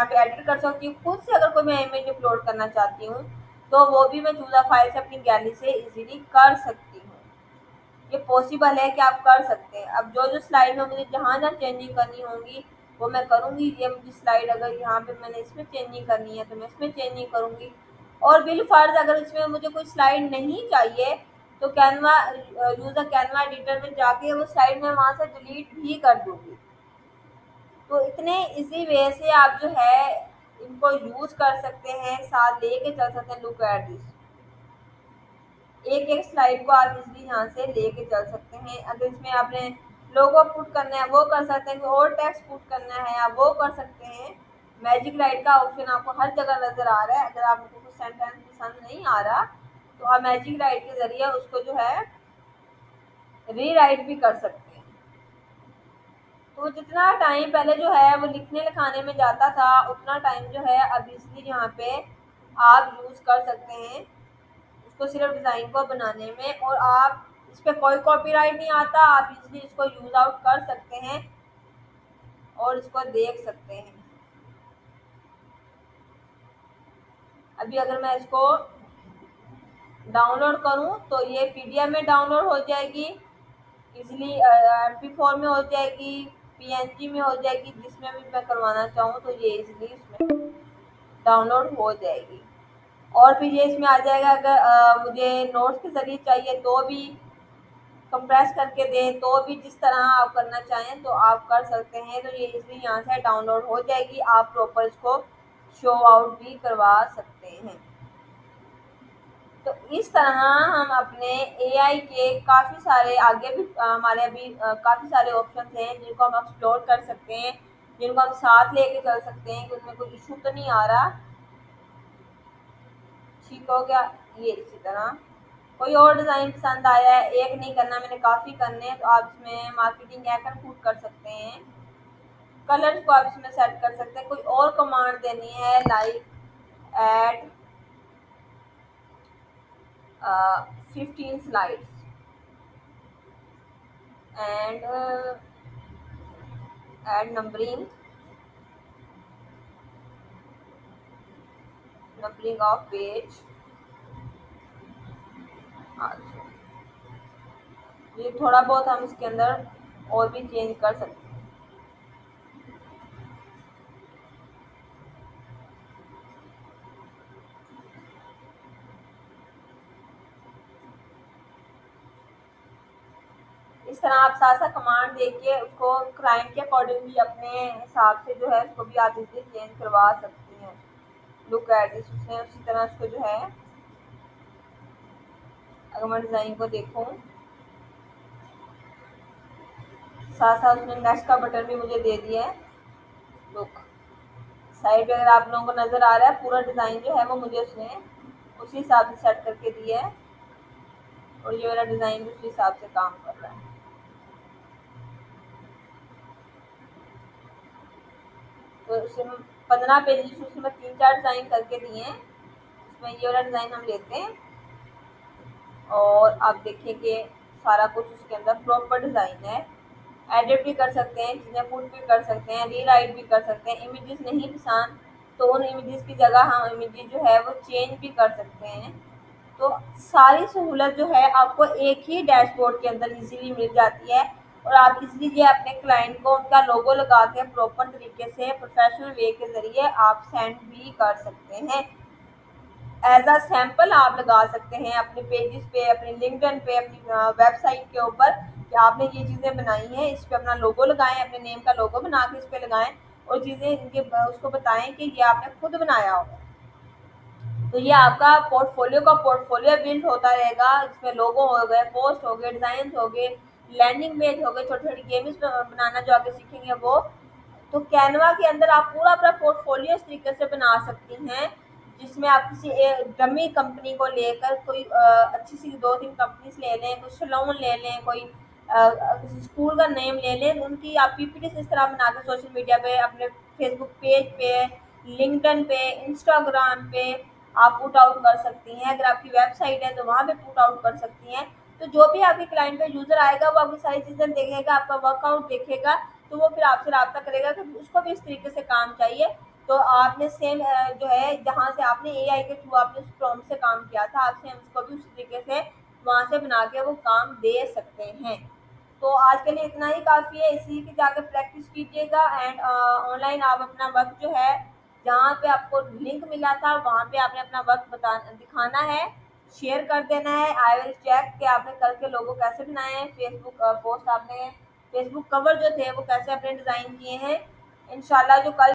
पे एडिट कर सकती हूँ। खुद से अगर कोई मैं इमेज अपलोड करना चाहती हूँ, तो वो भी मैं चूज़ा फाइल से अपनी गैलरी से इजीली कर सकती हूँ। ये पॉसिबल है कि आप कर सकते हैं। अब जो जो स्लाइड में मुझे जहाँ जहाँ चेंजिंग करनी होंगी, वो मैं करूँगी। ये मुझे स्लाइड अगर यहाँ पे मैंने इसमें चेंजिंग करनी है, तो मैं इसमें चेंजिंग करूँगी। और बिलफर्ज अगर इसमें मुझे कोई स्लाइड नहीं चाहिए, तो कैनवा यूज़र कैनवा एडिटर में जाके वो स्लाइड मैं वहाँ से डिलीट भी कर दूँगी। तो इतने इजी वे से आप जो है इनको यूज़ कर सकते हैं, साथ लेके चल सकते हैं। लुक एट दिस, एक एक स्लाइड को आप इजीली यहाँ से लेके चल सकते हैं। अगर इसमें आपने लोगो पुट करना है, वो कर सकते हैं, कोई और टेक्स्ट पुट करना है, आप वो कर सकते हैं। मैजिक राइट का ऑप्शन आपको हर जगह नज़र आ रहा है। अगर आपको कुछ सेंटेंस पसंद नहीं आ रहा, तो आप मैजिक राइट के ज़रिए उसको जो है रीराइट भी कर सकते हैं। तो जितना टाइम पहले जो है वो लिखने लिखाने में जाता था, उतना टाइम जो है अब इसलिए यहाँ पे आप यूज़ कर सकते हैं उसको, सिर्फ डिज़ाइन को बनाने में। और आप इस पर कोई कॉपीराइट नहीं आता, आप इजीली इसको यूज़ आउट कर सकते हैं और इसको देख सकते हैं। अभी अगर मैं इसको डाउनलोड करूं, तो ये पीडीएफ में डाउनलोड हो जाएगी इजीली, MP4 में हो जाएगी, PNG में हो जाएगी, जिसमें भी मैं करवाना चाहूँ तो ये इजीली इसमें डाउनलोड हो जाएगी। और फिर ये इसमें आ जाएगा। अगर मुझे नोट्स के ज़रिए चाहिए, तो भी कंप्रेस करके दें, तो भी जिस तरह आप करना चाहें तो आप कर सकते हैं। तो ये इजीली यहाँ से डाउनलोड हो जाएगी, आप प्रॉपर इसको शो आउट भी करवा सकते हैं। तो इस तरह हम अपने एआई के काफ़ी सारे आगे भी हमारे अभी काफ़ी सारे ऑप्शन हैं जिनको हम एक्सप्लोर कर सकते हैं, जिनको हम साथ लेके चल सकते हैं कि उसमें कोई इशू तो नहीं आ रहा। ठीक हो गया। ये इसी तरह कोई और डिज़ाइन पसंद आया है, एक नहीं करना, मैंने काफ़ी करने हैं, तो आप इसमें मार्केटिंग आइकन पुट कर सकते हैं। कलर्स को आप इसमें सेट कर सकते हैं। कोई और कमांड देनी है, like add 15 slides and add numbering of page also. ये थोड़ा बहुत हम इसके अंदर और भी चेंज कर सकते हैं। इस तरह आप साथ साथ कमांड देखिए, उसको क्लाइंट के अकॉर्डिंगली अपने हिसाब से जो है उसको भी आप इसे चेंज करवा सकती हैं। लुक एट दिस, उसने उसी तरह उसको जो है, अगर मैं डिज़ाइन को देखूँ, साथ साथ उसने नेक्स्ट का बटन भी मुझे दे दिया है। लुक, साइड पे अगर आप लोगों को नज़र आ रहा है, पूरा डिज़ाइन जो है वो मुझे उसने उसी हिसाब से सेट करके दिया है, और ये वाला डिज़ाइन भी उसी हिसाब से काम कर रहा है। तो उसमें 15 पेजेस उसमें 3-4 डिज़ाइन करके दिए हैं। इसमें ये वाला डिज़ाइन हम लेते हैं और आप देखिए कि सारा कुछ उसके अंदर प्रॉपर डिज़ाइन है। एडिट भी कर सकते हैं, चीज़ें पुट भी कर सकते हैं, रीराइट भी कर सकते हैं। इमेजेस नहीं पसंद तो उन इमेजेस की जगह हम इमेजेस जो है वो चेंज भी कर सकते हैं। तो सारी सहूलत जो है आपको एक ही डैशबोर्ड के अंदर इजीली मिल जाती है और आप इजीली ये अपने क्लाइंट को उनका लोगो लगा के प्रॉपर तरीके से प्रोफेशनल वे के ज़रिए आप सेंड भी कर सकते हैं। एज अ सैंपल आप लगा सकते हैं अपने पेजेस पे, अपने लिंक्डइन पे, अपनी वेबसाइट के ऊपर कि आपने ये चीज़ें बनाई हैं, इस पे अपना लोगो लगाएं, अपने नेम का लोगो बना के इस पे लगाएं और चीज़ें इनके उसको बताएं कि ये आपने खुद बनाया होगा। तो ये आपका पोर्टफोलियो बिल्ड होता रहेगा। इसमें लोगो हो गए, पोस्ट हो गए, डिज़ाइन हो गए, लैंडिंग पेज हो गए, छोटी छोटी गेम्स बनाना जो आगे सीखेंगे वो। तो कैनवा के अंदर आप पूरा अपना पोर्टफोलियो इस तरीके से बना सकती हैं जिसमें आप किसी डमी कंपनी को लेकर कोई अच्छी सी 2-3 कंपनीज ले लें, कुछ लोन ले लें, कोई किसी स्कूल का नेम ले लें, उनकी आप पीपीटी इस तरह बना के सोशल मीडिया पे, अपने फेसबुक पेज पे, लिंक्डइन पे, इंस्टाग्राम पे आप पुट आउट कर सकती हैं। अगर आपकी वेबसाइट है तो वहाँ पे पुट आउट कर सकती हैं। तो जो भी आपके क्लाइंट का यूज़र आएगा वो आपकी सारी चीज़ें देखेगा, आपका वर्कआउट देखेगा, तो वो फिर आपसे राब्ता करेगा कि उसको भी इस तरीके से काम चाहिए। तो आपने सेम जो है जहाँ से आपने एआई के थ्रू आपने उस प्रॉम्प्ट से काम किया था, आप सेम उसको भी उसी तरीके से वहाँ से बना के वो काम दे सकते हैं। तो आज के लिए इतना ही काफ़ी है, इसी की जाकर प्रैक्टिस कीजिएगा एंड ऑनलाइन आप अपना वर्क जो है जहाँ पे आपको लिंक मिला था वहाँ पे आपने अपना वर्क बता दिखाना है, शेयर कर देना है। आई विल चेक कि आपने कल के लोगो कैसे बनाए हैं, फेसबुक पोस्ट आपने फेसबुक कवर जो थे वो कैसे आपने डिज़ाइन किए हैं। इंशाल्लाह जो कल